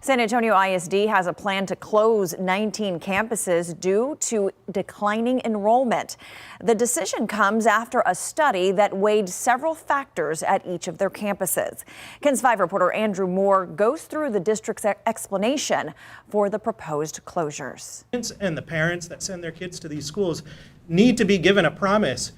San Antonio ISD has a plan to close 19 campuses due to declining enrollment. The decision comes after a study that weighed several factors at each of their campuses. KENS 5 reporter Andrew Moore goes through the district's explanation for the proposed closures. And the parents that send their kids to these schools need to be given a promise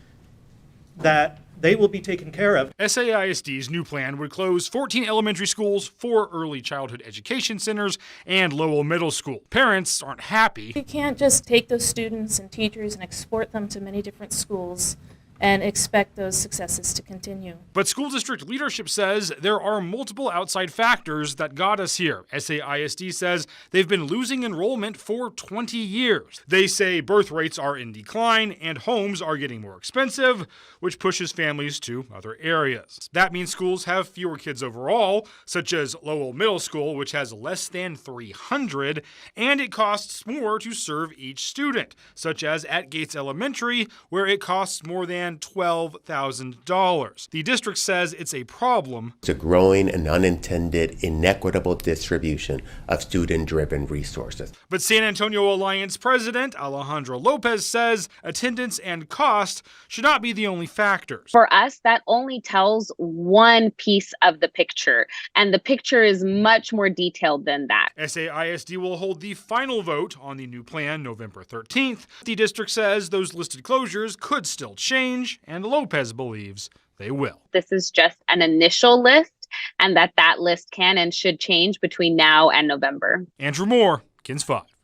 that they will be taken care of. SAISD's new plan would close 14 elementary schools, 4 early childhood education centers, and Lowell Middle School. Parents aren't happy. You can't just take those students and teachers and export them to many different schools and expect those successes to continue. But school district leadership says there are multiple outside factors that got us here. SAISD says they've been losing enrollment for 20 years. They say birth rates are in decline and homes are getting more expensive, which pushes families to other areas. That means schools have fewer kids overall, such as Lowell Middle School, which has less than 300, and it costs more to serve each student, such as at Gates Elementary, where it costs more than $12,000. The district says it's a problem. It's a growing and unintended inequitable distribution of student-driven resources. But San Antonio Alliance President Alejandro Lopez says attendance and cost should not be the only factors. For us, that only tells one piece of the picture, and the picture is much more detailed than that. SAISD will hold the final vote on the new plan November 13th. The district says those listed closures could still change, and Lopez believes they will. This is just an initial list, and that list can and should change between now and November. Andrew Moore, KENS 5.